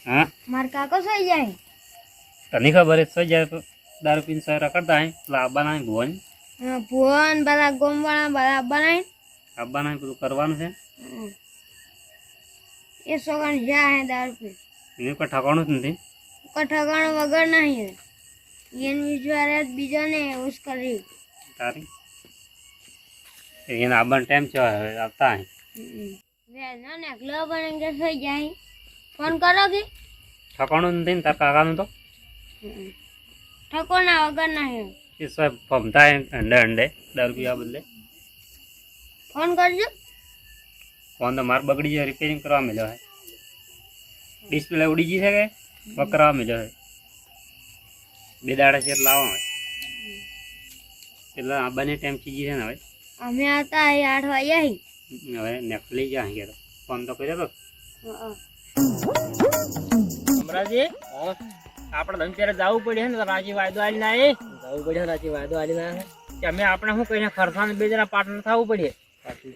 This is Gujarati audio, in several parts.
हाँ मार काको सही जाए तनी खबर है सो जाए दारू पीन सर करता है लाबा ना भुवन भुवन बड़ा गोम वाला बड़ा बनाए अब्बा ना कुछ करवान है ये सोगन जा है दारू पे इन्हें को ठकाणो नहीं कठगण वगैरह नहीं है ये विश्वास बीजा ने उसका री तारी ये ना अब्बा टाइम से आता है वे ना नेकलो बनेंगे सही जाए फोन करोगे ठकाणो नहीं तार काका नु तो ठकोना वगैरह नहीं है ये सब पमता है अंडे अंडे दारू पिया बदले फोन कर जो फोन तो मार बगड़ी है रिपेयरिंग करवा मिलो है डिस्प्ले उड़ी जी है वो करवा मिलो है बेदाड़ा शेर लावा है એટલે આબાને ટાઈમ ચીજી છે ને હવે અમે आता है 8 વાગ્યા ही હવે નેક્સ્ટ લઈ જાય કે ફોન તો કર્યો તો અમરાજી આપણે ધન ત્યારે જવું પડે ને રાજી વાયદો આલી ના જવું પડે રાજી વાયદો આલી ના કે અમે આપણે શું કહીને ખરસાને બે જણા પાર્ટનર થવું પડે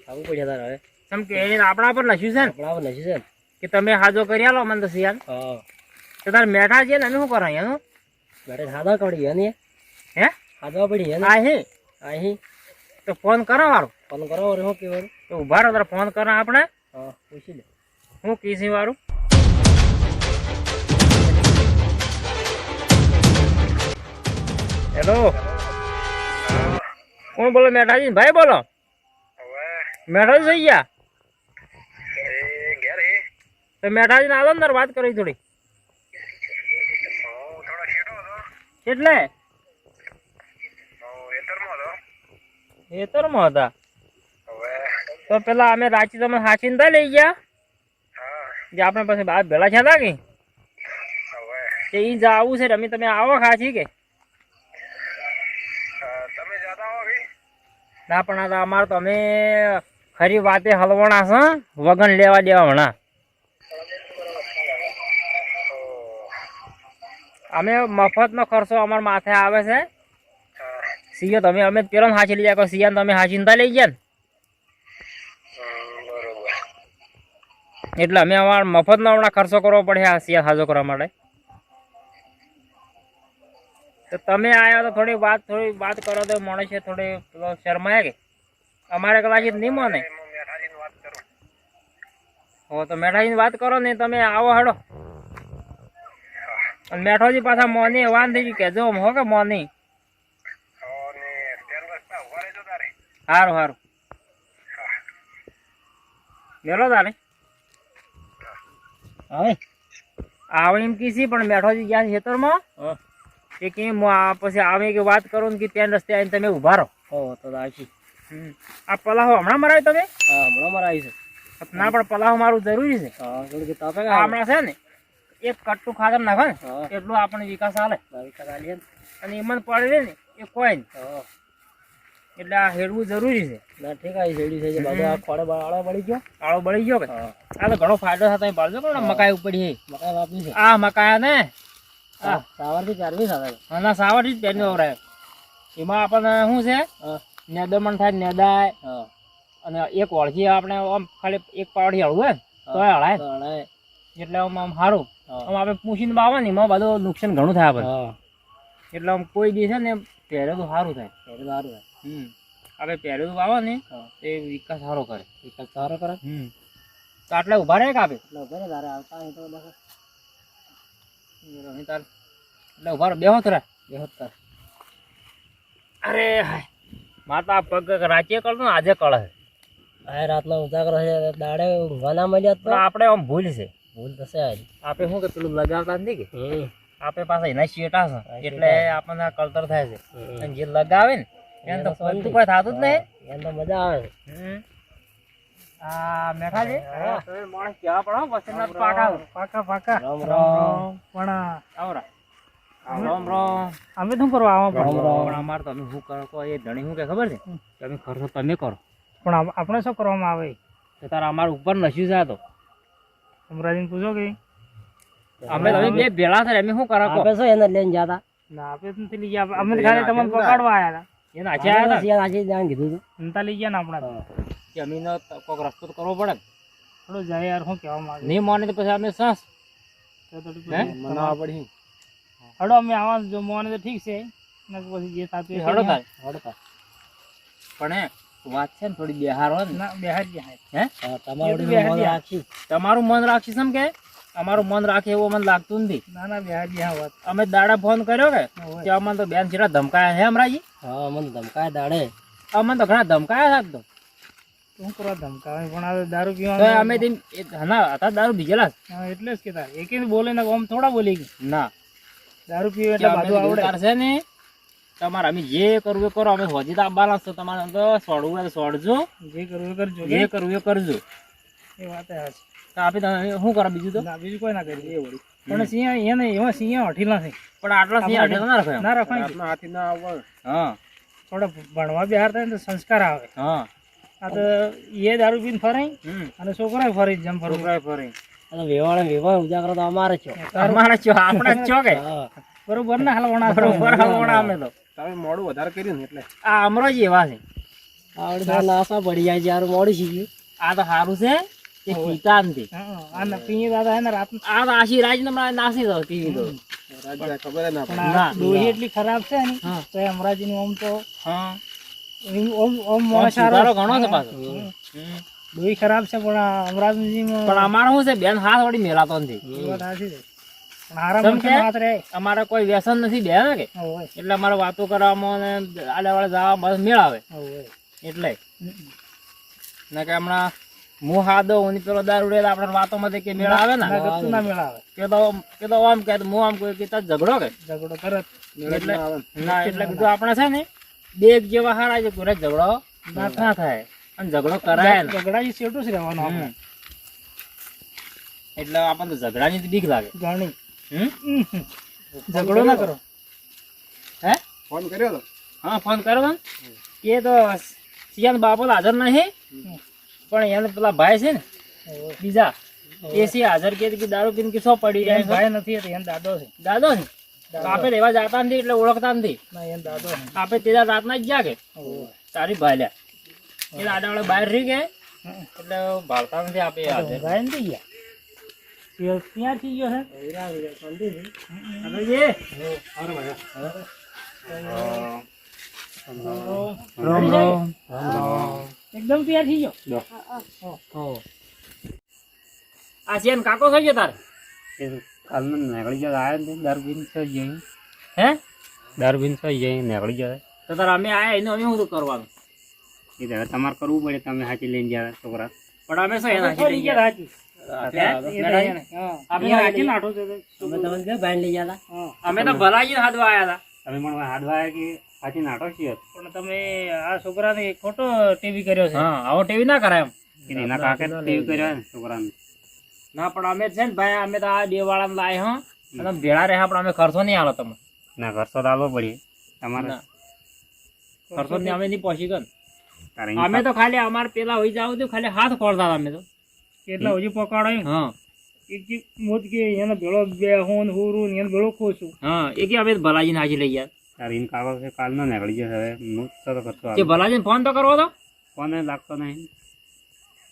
થવું પડે તાર હવે કેમ કે આપણા પર લખ્યું છે ને આપણા પર લખ્યું છે કે તમે હાજો કરી આલો મને તો સિયાલ હા તો તાર મેઠા છે ને અમે શું કરો અહીંયાનું મેઠા હાદા કડી ને હે હાદવા પડી હે આહી તો ફોન કરો વાળો ફોન કરો રે હું કેવાનું તો ઉભા રહો તારે ફોન કરો આપણે હા પૂછી લે હું કીસી વાળું हेलो कौन बोलो मेठा जी भाई बोलो मेठा जी सही गया तो मेठा जी आलो अंदर बात करो थोड़ी એટલે ખેતરમાં હતા તો પેલા અમે રાચી તમે હાચીને લઈ ગયા જે આપણે પાસે બાદ ભેળા છે હતા કે ઈ જાવું છે અમે તમે આવો ખાચી કે ના પણ આ અમારે તો અમે ખરી વાતે હલવાણા છે વગન લેવા દેવા હમણાં અમે મફતનો ખર્ચો અમારા માથે આવે છે સિયો તમે અમે પેલો હાચી લઈ જાય સિયાને તમે હાચીનતા લઈ ગયા ને એટલે અમે અમારા મફતનો હમણાં ખર્ચો કરવો પડે આ સિયા હાજો કરવા માટે તો તમે આયા તો થોડી વાત કરો તો માણસ છે થોડી પેલો શરમાય કે અમારે કદાચ નહીં માને હો તો મેઠાજીની વાત કરો ને તમે આવો હેડો અને મેઠોજી પાછા મોની વાન થઈ ગયું કેજો હો કે મોની સારું સારું મેલો તારે હવે આવે એમ કીધી પણ મેઠોજી ગયા ખેતરમાં કે પછી આવે કે વાત કરો ને કે ત્યાં રસ્તે આવીને તમે ઉભા રહો તો આશી આ પલાહો હમણાં મરાવી તમે હમણાં મરાવી છે ના પણ પલાહો મારું જરૂરી છે હમણાં છે ને એક કટ્ટું ખાતર નાખો ને એટલું આપણે વિકાસ હાલે અને એમાં પડે ને એ કોઈ એટલે આ હેડવું જરૂરી છે ઠીક આ હેડી છે આ ખોડે આળો બળી ગયો કે આ તો ઘણો ફાયદો થતો બાળજો કે મકાઈ ઉપડી મકાઈ વાપરી છે આ મકાઈ ને સાવરથી ચારવી સાથે ના સાવરથી જ પેરવી વવરાય એમાં આપણને શું છે નેદમણ થાય નેદાય અને એક ઓળખી આપણે આમ ખાલી એક પાવડી હળવું તો હળાય એટલે આમ સારું આમ આપણે પૂછીને બાવા ને એમાં બધું નુકસાન ઘણું થાય આપણે એટલે આમ કોઈ દી છે ને પહેરે તો સારું થાય આપણે પહેરે તો વાવો ને એ વિકાસ સારો કરે તો આટલે ઉભા રહે કે આપે ઉભા રહે તારે આવતા એટલે ઉભા રહો બેહો તરા અરે માતા પગ રાચે કરતો ને આજે કળે આ રાતના ઉજાગરો છે દાડે ઊંઘવાના મળ્યા તો આપણે આમ ભૂલ થશે આપણે શું કે પેલું લગાવતા નથી કે આપણે પાસે એના શેટા છે એટલે આપણને કળતર થાય છે અને જે લગાવે ને એને તો કોઈ થતું જ નહીં એને તો મજા આવે આ મેઠાજી માણસ કેવા પડો પછી પાકા પણ આવરા અમે શું કરવા આવા અમારે તો અમે શું કરો એ ધણી શું કે ખબર છે તમે ખર્ચો તમે કરો પણ આપણે શું કરવામાં આવે તો તારા અમારા ઉપર નસ્યું છે તો અમરાજીને પૂછો કે અમે તમે બે ભેળા થાય અમે શું કરો આપણે શું એને લઈને જતા ના આપણે નથી લઈ ગયા અમે ખાલી તમને પકડવા આવ્યા હતા એને આછા આવ્યા હતા કીધું હતું નતા લઈ ગયા ને આપણા કે અમીનો કોઈક રસ્તો તો કરવો પડે થોડો જાય યાર શું કહેવા માંગે નહીં માને તો પછી અમે સાસ હે? મનાવા પડી હડો અમે આવા જો મોને તો ઠીક છે ને પછી જે થતું એ હડો કરીએ. તારે પણ હે વાત છે ને થોડી બેહારો ને ના બેહાર જાય હે તમારું એ તો મન બેહાર રાખી તમારું મન રાખીશ એમ કે અમારું મન રાખે એવું મને લાગતું નથી. ના ના બેહાર જાય વાત અમે દાડા ફોન કર્યો કે કે અમને તો બેન છેડા ધમકાયા હે અમરાજી. હા મને ધમકાય દાડે અમને તો ઘણા ધમકાયા હતા. તો શું કરવા ધમકાવે પણ આ દારૂ પીવા અમે હતા દારૂ બીજેલા એટલે જ કેતા એક બોલે ને આમ થોડા બોલી ના દારૂ પીવે એટલે બધું આવડે છે ને તમારે અમે જે કરવું એ કરો અમે હોજી તો આવવાના છો તમારે તો સોડવું હોય તો સોડજો જે કરવું એ કરજો જે કરવું એ કરજો એ વાત તો આપી તમે શું કરો બીજું તો બીજું કોઈ ના કરી એ વળી પણ સિંહ એને એમાં સિંહ હઠીલા છે પણ આટલા સિંહ હઠીલા ના રખાય ના રખાય હાથી ના આવે હા થોડા ભણવા બિહાર થાય ને તો સંસ્કાર આવે હા આ તો એ દારૂ પીને ફરાય અને છોકરા ફરી જેમ છોકરા ફરી અને વેવાણ ઉજાગરો તો અમારે છો અમારે છો આપણા જ છો કે બરોબર ને હલવાણા બરોબર હલવાણા અમે તો તમે મોડું વધારે કર્યું ને એટલે આ અમરોજી એવા છે આવડે તો નાસા પડી જાય જ્યારે મોડું શીખ્યું આ તો સારું છે એ પીતા નથી આ પીએ દાદા હે ને રાત આ તો આશી રાજ ને નાસી દો પીવી દો ખબર ના ના ડોહી એટલી ખરાબ છે ને તો અમરાજી નું આમ તો હા ઓમ સારો ઘણો છે પાછો ડોહી ખરાબ છે પણ અમરાજી પણ અમારે શું છે બેન હાથ વળી મેલાતો નથી અમારે કોઈ વ્યસન નથી બે ને કે એટલે અમારે વાતો કરવામાં ને આલે વાળે જવા બસ મેળ આવે એટલે ના કે હમણાં હું હાદો હું પેલો દારૂ રે આપણે વાતો માંથી કે મેળ આવે ને ના મેળ આવે કે તો આમ કે હું આમ કોઈ કે ઝઘડો કે ઝઘડો તરત એટલે ના એટલે કીધું આપણે છે ને બે એક જેવા હારા છે કોઈ ઝઘડો ના થાય અને ઝઘડો કરાય ને ઝઘડા સેટું જ રહેવાનું એટલે આપણને તો ઝઘડાની બીક લાગે ઘણી ઝઘડો ના કરો હે ફોન કર્યો તો હા ફોન કર્યો કે તો સિયાન બાપો હાજર નહીં પણ એને પેલા ભાઈ છે ને બીજા એસી હાજર કે દારૂ પીને કે શું પડી જાય ભાઈ નથી એને દાદો છે દાદો ને આપે લેવા જતા નથી એટલે ઓળખતા નથી દાદો આપે તે રાત ના જ ગયા કે તારી ભાઈ લ્યા એ દાદા વાળા બહાર રહી ગયા એટલે ભાળતા નથી આપે ભાઈ નથી ગયા ત્યાં થઈ ગયો છે એકદમ તૈયાર થઈ ગયો આ છે કાકો થઈ ગયો તારે કાલનો નીકળી જાય આવ્યો ને દારૂ પીને થઈ જાય હે દારૂ પીને થઈ જાય નીકળી જાય તો તારે અમે આયા એને અમે શું કરવાનું એ તમારે કરવું પડે તમે હાચી લઈને જાય છોકરા પણ અમે શું એના હાચી લઈ ગયા અમે તો ભલાજી હાથવા આવ્યા હતા તમે પણ હાથવા આવ્યા કે હાથી નાટો છીએ પણ તમે આ છોકરાને ખોટો ટીવી કર્યો છે આવો ટીવી ના કરાય એમ એના કાકે ટીવી કર્યો ને છોકરાને ના પણ અમે છે ને ભાઈ અમે તો આ બે વાળા લાય હા અને ભેળા રહ્યા પણ અમે ખર્ચો નહીં આલો તમે ના ખર્ચો તો આલવો પડે તમારે ખર્ચો ને અમે નહીં પહોંચી ગયો અમે તો ખાલી અમારે પેલા હોઈ જાવ તો ખાલી હાથ ખોલતા અમે તો કેટલા હજી પકડાય હા એક મોત કે એને ભેળો બે હોન હોરું ને એને ભેળો ખોશું હા એ કે અમે ભલાજીને હાજી લઈ ગયા તારે ઇન કાકો છે કાલ નો નીકળી જશે હવે હું તો કરતો કે ભલાજીને ફોન તો કરવો તો ફોન લાગતો નહીં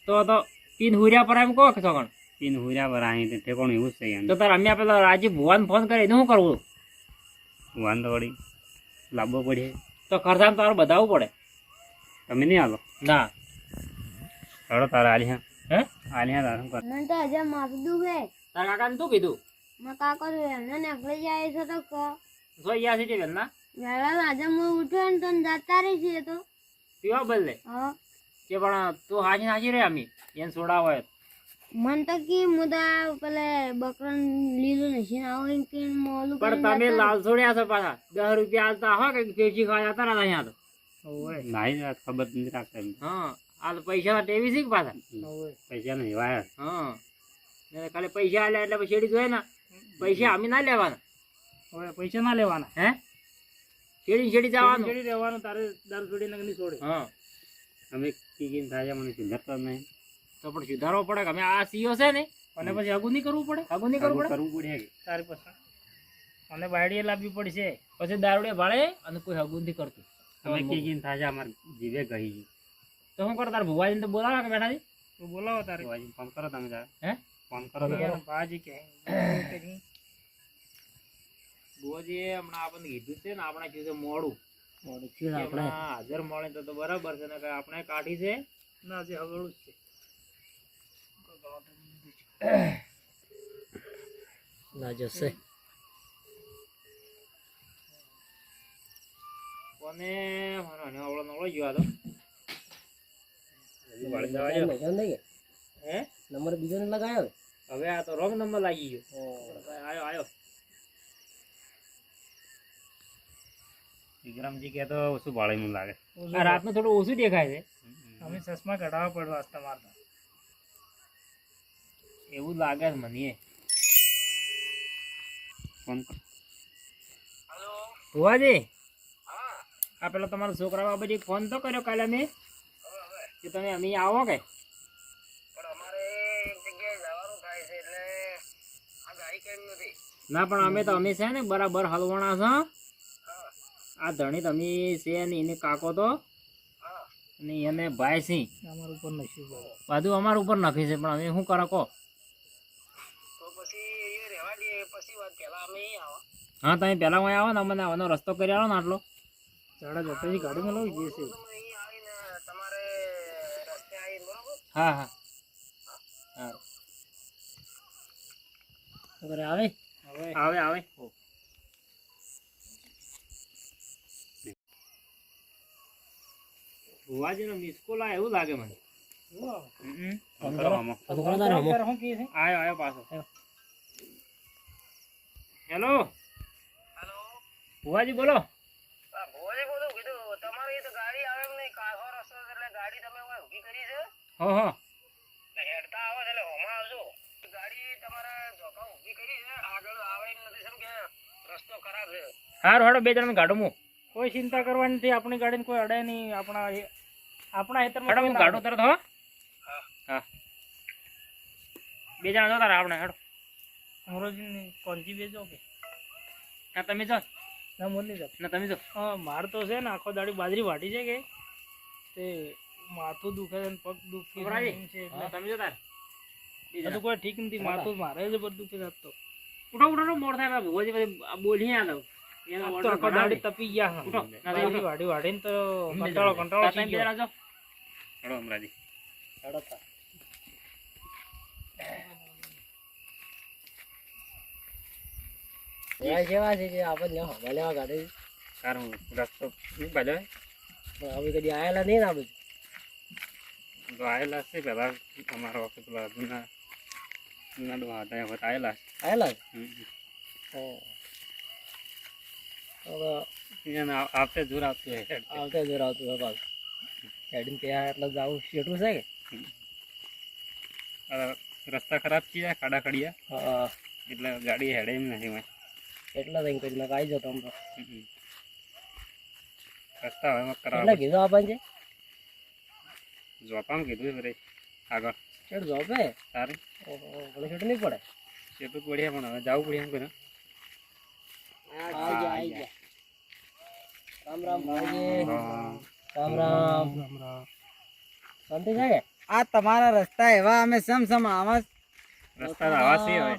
તો તીન હુરિયા પર એમ કહો કે છોકણ તીન હુરિયા પર અહીં ઠેકોણ એવું જ છે તો તારે અમે પેલા રાજીવ ભુવાને ફોન કરે એને શું કરવું ભુવાન તો વળી લાવવો પડે તો ખર્ચામાં તારે બતાવવું પડે તમે નહીં આલો ના ચડો તારે આલી હા હે આલી હા તારે મને તો હજાર માથું દુખે તારા કાકાને શું કીધું મારા કાકો તો એમને નીકળી જાય છે તો કહો જોઈ ગયા છે વેલના વહેલા આજે હું ઉઠ્યો ને તને જતા રહી છે તો પીવા બદલે હા કે પણ તું હાજી હાજી રે અમી એને છોડાવો મન તો કે મુદા પેલે બકરન લીલું નથી આવો એમ કે મોલું પણ તમે લાલ છોડ્યા છો પાછા 10 રૂપિયા આલતા હો કે પેચી ખાયા તારા અહીંયા તો ઓય નહીં ખબર નથી રાખતા હા આ તો પૈસા ટેવી છે કે પાછા પૈસા નહીં વાયા હા ખાલી પૈસા આલ્યા એટલે પછી જોઈએ ને પૈસા અમે ના લેવાના હવે પૈસા ના લેવાના હે શેડી જવાનું શેડી રહેવાનું તારે દારૂ છોડી ને નહીં છોડે હા અમે કીકીને થાય મને સુધારતા નહીં તો પણ સુધારવો પડે કે અમે આ સીઓ છે ને અને પછી આગું નહીં કરવું પડે આગું નહીં કરવું પડે તારી પછી અને બાયડીએ લાવવી પડશે પછી દારૂડે ભાળે અને કોઈ આગું નથી કરતું અમે કીકીને થાય અમારે જીવે ગઈ તો શું કરો તારે ભુવાજીને તો બોલાવો કે બેઠા તું બોલાવો તારે ભુવાજી ફોન કરો તમે તારે હે ફોન કરો તો બાજી કે બોજી હમણાં આપણને કીધું છે ને આપણે કીધું મોડું હમણાં હાજર મળે તો બરાબર છે ને કે આપણે કાઢી છે ના હજી હવેળું જ છે ના જશે કોને મારો ને આવડો નવળો ગયો આ તો હજી વાળી જવા આવ્યો. હે નંબર બીજો ને લગાવ્યો હવે આ તો રોંગ નંબર લાગી ગયો આયો આયો વિક્રમજી કે તો ઓછું ભાડેનું લાગે. આ રાતનું થોડું ઓછું દેખાય છે અમે ચશ્મા કઢાવવા પડવા વાસ્તા મારતા એવું લાગે છે મને ફોન કરો. ભુવાજી આ પેલા તમારા છોકરા બાબતે ફોન તો કર્યો કાલે અમે કે તમે અમે આવો કે ના પણ અમે તો અમે છે ને બરાબર હલવાણા છે આ ધણી તમે છે ને એને કાકો તો અને એને ભાઈ સિંહ અમારા ઉપર નશીબ બધું અમારા ઉપર નખી છે પણ અમે શું કરો કહો હા તમે પહેલા હું આવો ને અમને આવવાનો રસ્તો કરી આવો ને આટલો ચાડા જતા ગાડીમાં લઈ જશે હા હા હા આવે આવે આવે ભુવાજી નો મિસ કોલ એવું લાગે મને ફોન કરો આમાં. આયો આયો પાછો હેલો ભુવાજી બોલો હો હો હારું હાડો બે જણ ગાડો મુ કોઈ ચિંતા કરવાની નથી આપણી ગાડીને કોઈ અડે નહીં આપણા હેતરમાં હું ગાડો તરત હો હા બે જણા જતા આપણે હેડો અમરોજી કોણજી બેજો કે હા તમે જો ના મોરલી જાવ ના તમે જો હા માર તો છે ને આખો દાડી બાજરી વાટી છે કે તે માથું દુખે છે ને પગ દુખે છે એટલે તમે જો તાર બધું કોઈ ઠીક નથી માથું મારે જ બધું દુખે જાતો ઉઠો ઉઠો મોડ થાય ભગવાજી બોલી આ દઉં તો આખો દાડી તપી ગયા ઉઠો ના વાડી વાડીને તો કંટાળો થઈ ગયો રાજો હેડો અમરાજી. હેડો કેવા છે કે આપણે લેવા ગાડી સારું રસ્તો નહીં બાજુ હવે કદી આયેલા નહીં ને આ બધું તો આવેલા છે પેલા અમારા વખત પેલા જૂના હતા વખત આવેલા છે. આયેલા જ? હમ. હવે એને આપતે જોર આપતું હોય હેડ. આવતે જોર આવતું હોય પાછું ગાડીને ત્યાં એટલે જવું શેઠું છે કે આ રસ્તા ખરાબ છે ખાડા ખડિયા હા એટલે ગાડી હેડે એમ નથી હોય. એટલે જ કદી ના આવી જતો આમ તો રસ્તા હવે એટલે કરાવ કીધું આપણને છે જોપામ કીધું બરે આગળ શેઠ જોબે સારું ઓહો ભલે શેઠ નહીં પડે એટલું પડ્યા પણ હવે જવું પડે એમ કરે. આવી જા રામ રામ ભાઈ રામ રામ શાંતિ છે કે આ તમારા રસ્તા એવા અમે સમ આવા રસ્તા તો આવા છે હવે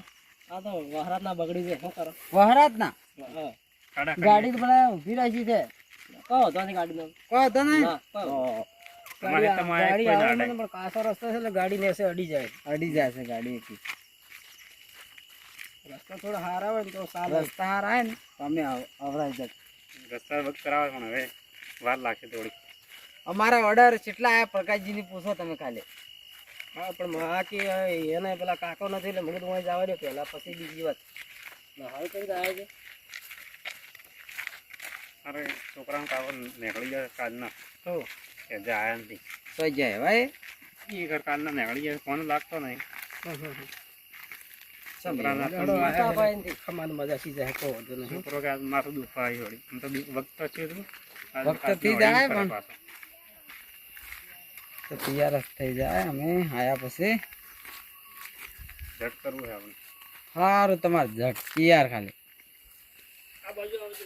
આ તો વહરાત ના બગડી છે શું કરો વહરાત ના હા. ખાડા ગાડી તો પેલા ઊભી રાખી છે કહો તો ગાડી નો કહો તો ને ના કહો તમારે તમારે ગાડી કોઈ ના આવે અડાય. ને પણ કાસો રસ્તો છે એટલે ગાડી ને એસે અડી જાય અડી જશે ગાડી એકી રસ્તા થોડા હારા હોય ને તો સારું રસ્તા હારા આવે ને તો અમે અવરાઈ જત રસ્તા વખત કરાવે પણ હવે વાર લાગશે થોડી. અમારા ઓર્ડર કેટલા આયા પ્રકાશજી ની પૂછો તમે ખાલી હા પણ મહાકી એને પેલા કાકો નથી એટલે મેં કીધું હું જવા દો પેલા પછી બીજી વાત હાલ કરી આવે છે અરે છોકરાનું કાવો નીકળી જાય કાલના તો કે જે આયા નથી તો જાય ભાઈ એ ઘર કાલના નીકળી જાય ફોન લાગતો નહીં. છોકરાના ખમાન મજા સી જાય કહો વાંધો નહીં છોકરો કે આજ માથું દુખવા આવી વળી આમ તો વખત છે તું વખત થી જાય પણ. તો તૈયાર જ થઈ જાય અમે આયા પછી ઝટ કરવું છે આપણે. સારું તમારે ઝટ તૈયાર ખાલી આ બાજુ આવજો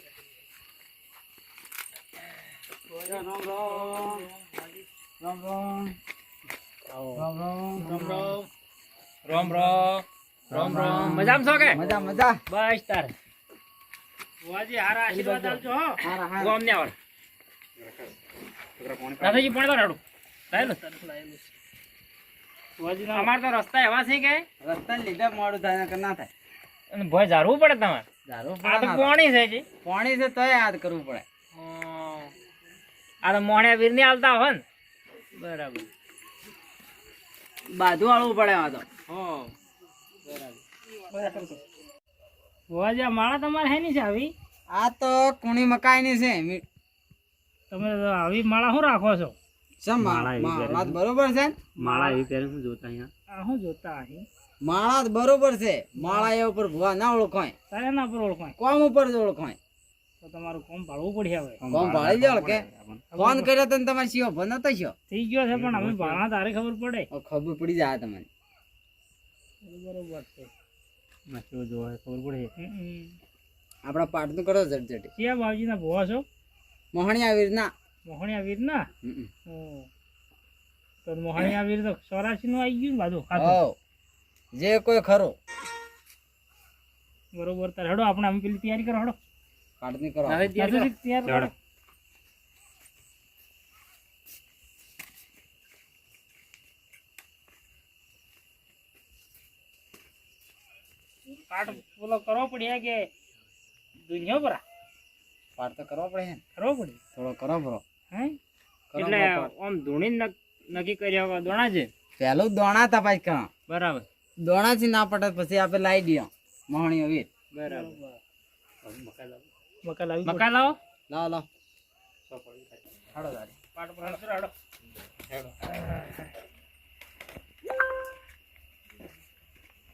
રામ રામ રામ રામ રામ રામ રામ રામ રામ રોમ રોમ રોમ રોમ મજામાં છો કે મજા મજા બસ તાર બુવાજી હારા આશીર્વાદ આલજો હો હારા હારા ગોમ ને આવડ દાદાજી પણ તો રાડું લાયેલો તરત લાયેલો બુવાજી અમાર તો રસ્તા એવા છે કે રસ્તા લીધે મોડું થાય નકર ના થાય અને ભય ઝારવું પડે તમારે ધારો આ તો પોણી છે જી પાણી છે તોય યાદ કરવું પડે આ તો મોણ્યા વીર ની આલતા હોય ને બરાબર બાજુ આળવું પડે આ તો બુવાજી આ માળા તમારે હે ની છે આવી આ તો કુણી મકાઈ ની છે તમે આવી માળા શું રાખો છો સમ માળા એવી માળા તો બરોબર છે ને? માળા એવી પહેરે શું જોતા અહીંયા આ શું જોતા અહીં માળા તો બરોબર છે માળા એ ઉપર ભૂવા ના ઓળખાય તારે ના પર ઓળખાય કોમ ઉપર જ ઓળખાય તો તમારું કોમ ભાળવું પડે હવે કોમ ભાળી જાવ કે ફોન કર્યો તો તમારે શિયો ભન હતો શિયો થઈ ગયો છે પણ અમે ભાળા તારે ખબર પડે ખબર પડી જાય તમને બરોબર છે માં કેવું જોવા ખબર પડે આપડા પાઠ નું કરો ઝટઝટી ક્યાં બાવજીના ભુવા છો મોહણિયા વીર ના મોહણિયા વીર ના તો મોહણિયા વીર તો 84 નું આવી ગયું ને બાજુ ખાતું હો જે કોઈ ખરો બરોબર તાર હેડો આપણે અમે પેલી તૈયારી કરો હેડો પાઠ ની કરો તૈયાર કરો પાઠ બોલો કરવો પડ્યા કે દુનિયા પર પાઠ તો કરવો પડે ને કરવો પડે થોડો કરો બરો હે એટલે આમ ધૂણી નક્કી કર્યા દોણા છે પેલું દોણા તપાસ કરો બરાબર દોણા થી ના પટે પછી આપણે લાવી દઈએ મોહણીયો વીર બરાબર મકા લાવો લાવો લાવો હાડો દાડી પાટ પર હાડો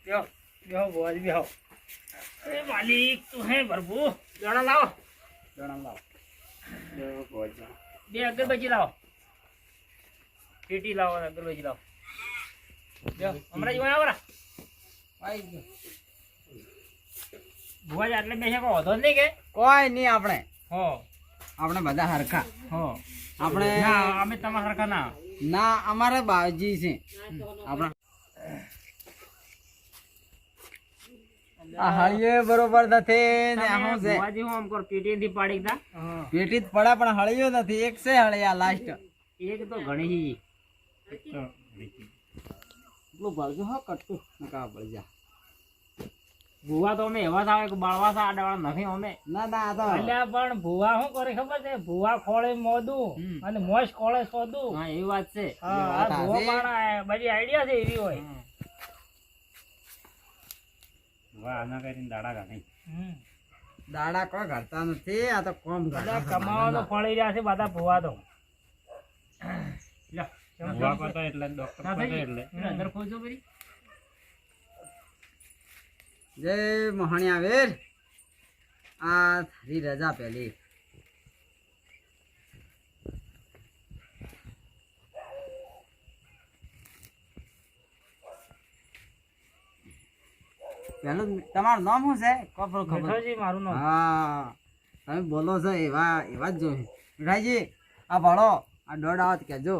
બેહો બેહો બોજ બેહો એ માલિક તું હે પ્રભુ દોણા લાવો દોણા લાવો બે અગરબત્તી લાવો પેટી લાવો અને અગરબત્તી લાવો બેહો હમણાં જ આવરા આવી ગયો ભુવાજ આટલે બેસે કોઈ વધો નહીં કે કોઈ નહીં આપણે હો આપણે બધા હરખા હો આપણે ના અમે તમારા સરખા ના ના અમારે બાવજી છે આપણા આ હળીએ બરોબર નથી ને શું છે ભુવાજી હું આમ કર પેટી થી પાડી દા પેટી જ પડે પણ હળિયો નથી એક છે હળિયા લાસ્ટ એક તો ઘણી એટલું ભાવજો હા કટતું નકા પડી જા ભુવા તો અમે એવા આવે કે બાળવા સા આડાવાળા નથી અમે ના ના આ તો અલ્યા પણ ભુવા શું કરે ખબર છે ભુવા ખોળે મોદું અને મોજ ખોળે સોદું હા એવી વાત છે હા વાત આ ભુવા હાચી. પાણા બધી આઈડિયા છે એવી હોય વાહ આના કરીને દાડા ગાણી દાડા કોઈ ઘડતા નથી આ તો કોમ બધા કમાવાનો ફળી રહ્યા છે બધા ભુવા તો લ્યો, ભૂવા કરતા એટલે ડોક્ટર ના કરતા થઈ એટલે ગયું? અંદર ખોજો કરી જય મોહણિયા વીર આ તારી રજા પેલી પેલું તમારું નામ શું છે ખબર ખબર મીઠોજી મારું નામ હા તમે બોલો છો એવા એવા જ જોઈએ મીઠાઈજી આ ભાડો આ દોઢ આવત કેજો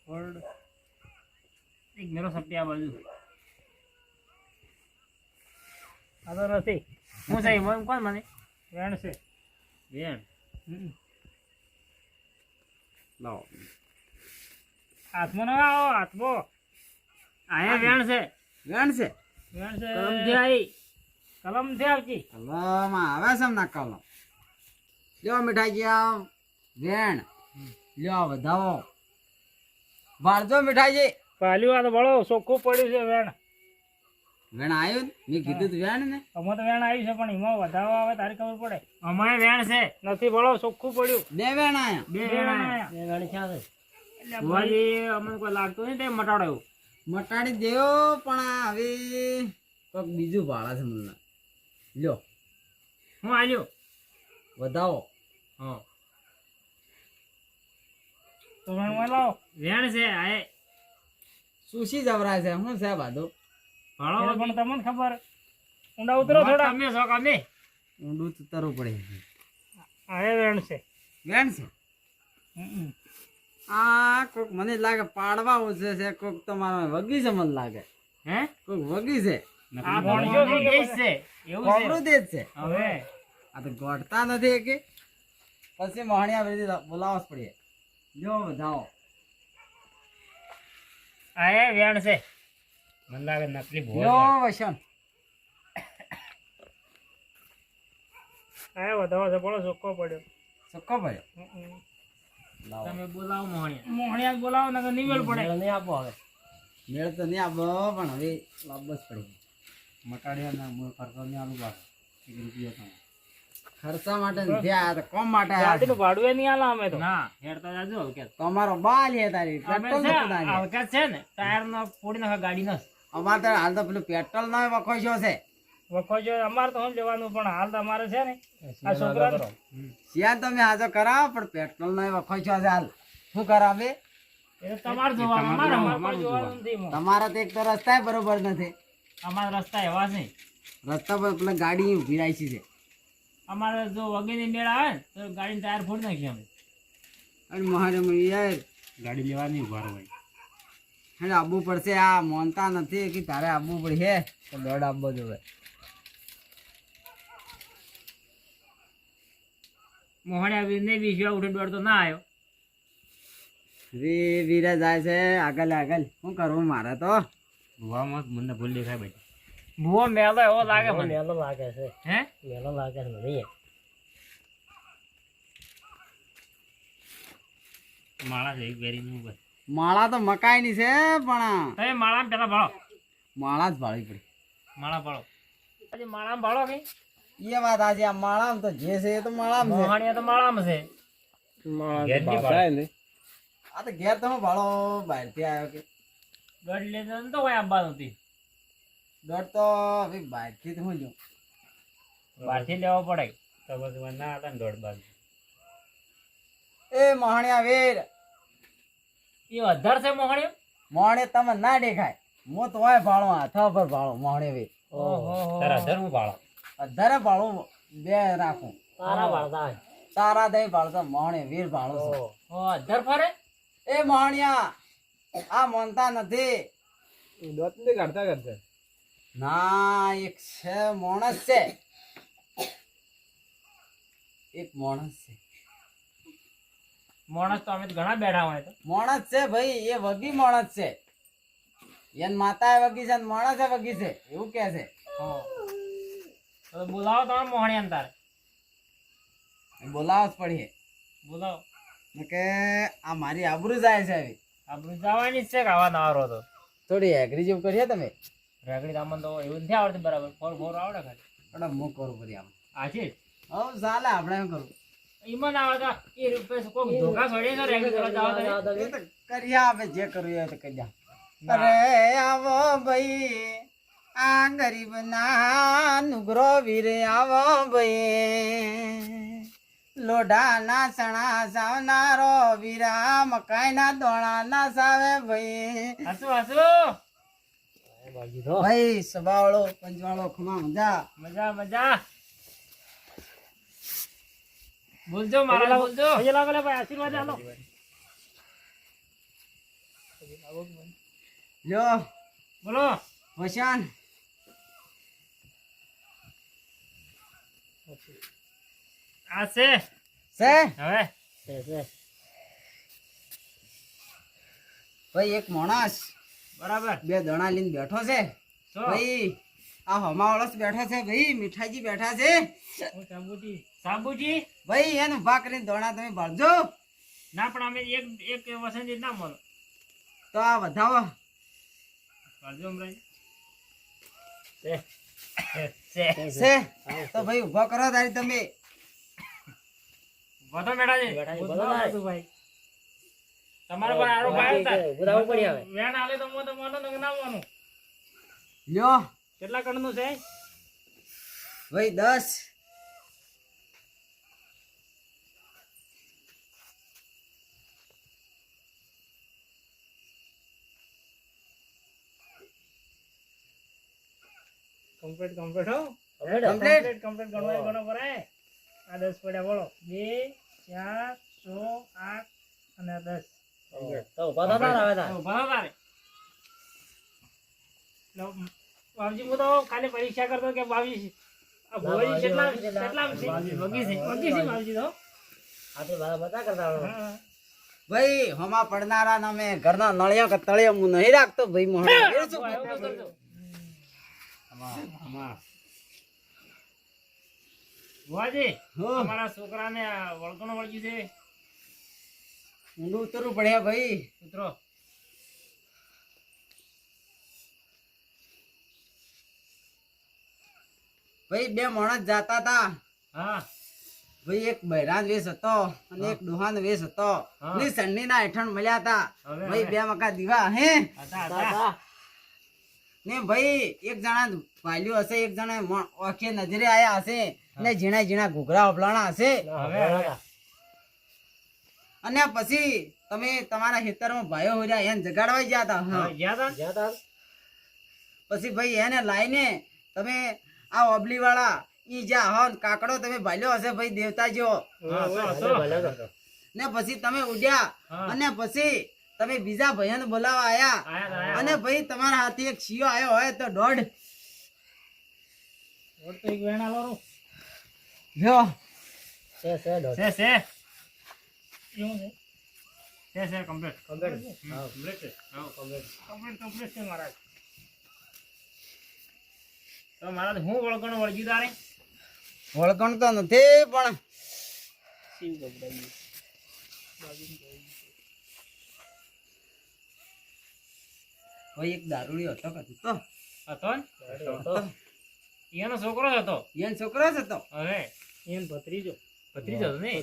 વર્ડ એક મેરો સપ્તી આ બાજુ આ તો નથી હું છે એમ કોણ મને વેણ છે વેણ લાવો હાથમાં ના આવો હાથમાં આયા વેણ છે વેણ છે વેણ છે કલમથી આવી કલમથી આવતી કલમાં આવે છે ના કલમ લ્યો મીઠાઈજી આ વેણ લ્યો વધાવો ભાળજો મીઠાઈજી પાલ્યું આ તો બળો ચોખ્ખું પડ્યું છે વેણ વેણ આવ્યું ને મેં કીધું તું વેણ ને અમે તો વેણ આવ્યું છે પણ એમાં વધાવો આવે તારી ખબર પડે અમારે વેણ છે નથી બળો ચોખ્ખું પડ્યું બે વેણ આયા બે વેણ આયા બે વેણ ક્યાં છે એટલે ભુવાજી અમને કોઈ લાગતું નહીં તે મટાડો એવું મટાડી દેવો પણ આ હવે કોઈક બીજું ભાડા છે મને લ્યો હું આવ્યો વધાવો હા તો વેણ લાવો વેણ છે આ સુશી જવરાય છે શું છે બાધો ભાડો પણ તમને ખબર ઊંડા ઉતરો થોડા તમે છો કમે ઊંડું તો તરવું પડે આ વેણ છે વેણ છે આ કોક મને લાગે પાડવા ઓછે છે કોક તમારા વગી છે મને લાગે હે કોક વગી છે આ ભણજો કે દેશ છે એવું છે કોબરું દેજ છે હવે આ તો ગોઠતા નથી કે પછી મોહણિયા બધી બોલાવવા જ પડે જો જાઓ આ એ વેણ છે મને લાગે નકલી ભૂલ જો વસન આ વધાવો છે બોલો ચોખ્ખો પડ્યો ચોખ્ખો પડ્યો લાવો તમે બોલાવો મોહણિયા બોલાવો નકર નિવેલ પડે નહીં આપો હવે મેળ તો નહીં આપો પણ હવે લાવવો જ પડે મટાડ્યા મૂળ ખર્ચો નહીં આલું પાછો 1 રૂપિયો તો ખર્ચા માટે નથી આયા તો કોમ માટે આયા ગાડીનું ભાડું એ નહીં આલા અમે તો ના હેડતા જાજો કે તમારો બાલ હે તારી પેટ્રોલ અમે નતું નાખે. હલકા છે ને ટાયર નો ફોડી નાખે ગાડી નો અમારે તો હાલ તો પેલું પેટ્રોલ નો વખોશો છે વખો જો અમારે તો શું જવાનું પણ હાલ તો અમારે છે ને આ છોકરા શિયાળ તમે હાજો કરાવો પણ પેટ્રોલ નો વખોશો છે હાલ શું કરાવે એ તમારે જોવાનું અમારે જોવાનું નથી એમાં. તમારા તો એક તો રસ્તા બરોબર નથી અમારા રસ્તા એવા છે રસ્તા પર પેલા ગાડી ઉભી રાખી છે અમારે જો વગેરે મેળ આવે ને તો ગાડીનું ટાયર ફોડી નાખીએ અમે અને મહારે યાર ગાડી લેવાની ઉભા રહો ભાઈ અને આવવું પડશે આ માનતા નથી કે તારે આવવું પડશે તો દોડ આપવો જોવે મોહણિયા વીરને બી જો ઉઠે દોડતો ના આવ્યો વીરા જાય છે આગળ આગળ શું કરવું મારે તો ભૂવામાં મને ભૂલ દેખાય ભાઈ ભૂવો મેલો એવો લાગે મને મેલો લાગે છે હે મેલો લાગે છે મને માળા છે એક બેરીનું બસ માળા તો મકાઈની છે પણ તમે માળામાં પેલા ભાળો માળા જ ભાળી પડી માળા ભાળો આજે માળામાં ભાળો કઈ એ વાત આજે આ માળામાં તો જે છે એ તો માળામાં છે મોહણિયા તો માળામાં છે ઘેરની ભાળા. આ તો ઘેર તમે ભાળો બહાર થી આવ્યો કે ગઢ લેતો તો કોઈ આબા નથી દોડ તો હવે બહાર થી તો હું જો બહારથી લેવો પડે તો બસ મને ના હતા ને દોઢ બાજુ એ મોહણિયા વીર એ અધર છે મોહણિયો મોહણે તમે ના દેખાય હું તો હોય ભાળો હાથ પર ભાળો મોહણે વીર ઓહો તારા અધર હું ભાળો અધારે ભાળું બે રાખું તારા વાળતા તારા દઈ ભાળતો મોહણે વીર ભાળો છે ઓ અધર ફરે એ મોહણિયા આ માનતા નથી ના એક છે માણસ છે એક માણસ છે માણસ તો અમે તો ઘણા બેઠા હોય તો માણસ છે ભાઈ એ વગી માણસ છે એન માતા એ વગી છે ને માણસ એ વગી છે એવું કે છે તો બોલાવો તમે મોહણિયાને તારે બોલાવ જ પડીએ બોલાવો કે આ મારી આબરૂ જાય છે હવે આપણું જવાની જ છે કે આવા નવારો તો થોડી એગ્રી જેવું કરીએ તમે રેગડી દામન તો એવું નથી આવડતું બરાબર ફોર ફોર આવડે ખાલી પણ હું કરું પછી આમ આ છે હવે ચાલે આપણે એમ કરું ઈમન આવે તો એ રૂપિયા કોઈ ધોકા છોડી તો રેગડી કરવા જાવ તો એ તો કરીએ આપણે જે કરવું હોય તો કરી દે અરે આવો ભાઈ આ ગરીબ ના નુગરો વીરે આવો ભાઈ લોઢા ના સણા સાવનારો વીરા મકાઈ ના દોણા ના સાવે ભાઈ હસુ હસુ ભાઈ સબાવાળો પંચવાળો ખમા મજા મજા મજા બોલજો મારા બોલજો લાગો લે ભાઈ આશીર્વાદ આલો લ્યો બોલો વશાન આ છે છે હવે ભાઈ એક માણસ બરાબર બે દણા લઈને બેઠો છે તો ભાઈ આ હમાવાળો બેઠો છે ભાઈ મીઠાઈજી બેઠા છે હું સાબુજી સાબુજી ભાઈ એનું ઉભા કરીને દોણા તમે ભરજો ના પણ અમે એક વસંત ના મળો તો આ વધાવો કરજો અમરાઈ છે તો ભાઈ ઉભા કરો તારી તમે વધો બેઠા છે ભાઈ તમારે પર આરો ભાઈ બધાવું પડી આવે વેણ આલે તો મોતો મોનો ન ના મોનો લ્યો કેટલા કણનું છે ભાઈ 10 કમ્પ્લીટ કમ્પ્લીટ હો કમ્પ્લીટ કમ્પ્લીટ ગણો પરાય આ 10 પડ્યા બોલો 2 4 6 8 અને 10 તો ઉભા થતા આવે તા ભણો તારે બાબજી હું તો ખાલી પરીક્ષા કરતો કે બાબજી આ ભુવાજી કેટલા વગી છે બાબજી તો આપણે બધા કરતા હોય. હા. ભાઈ હમા પડનારા ના મેં ઘરના નળિયા કે તળિયા હું નહીં રાખતો ભાઈ મોહન એ શું એવું કરજો. ભુવાજી હા. અમારા છોકરાને આ વળગણો વળગ્યું છે ઊંડું ઉતરવું પડે ભાઈ. ઉતરો ભાઈ બે માણસ જાતા હતા હા ભાઈ એક બૈરાન વેશ હતો અને એક ડોહાન વેશ હતો હા. ની સંડી ના હેઠણ મળ્યા હતા હવે, ભાઈ હવે. બે મકા દીવા હે હતા. ને ભાઈ એક જણા ભાલ્યું હશે એક જણા ઓખે નજરે આયા હશે ને ઝીણા ઝીણા ઘૂઘરા ઓપલાણા હશે હવે અને પછી તમે તમારા ખેતરમાં ભાઈઓ હોર્યા એને જગાડવા ગયા હતા હા. ગયા હતા પછી ભાઈ એને લાઈને તમે આ ઓબલી વાળા ઈ જ્યાં હો ને કાકડો તમે ભાલ્યો હશે ભાઈ દેવતા જેવો ને પછી તમે ઉડ્યા હા. અને પછી તમે બીજા ભાઈઓને બોલાવા આયા આયા અને ભાઈ તમારા હાથે એક શિયો આવ્યો હોય તો દોઢ તો એક વેણા લો જો છે એવું છે કમ્પ્લીટ છે મહારાજ તો મહારાજ હું વળગણો વળગ્યું તારે વળગણ તો નથી પણ ભાઈ એક દારૂડિયો હતો કે તો હતો ને? એનો છોકરો જ હતો એનો છોકરો જ હતો હવે ભત્રીજો હતો ને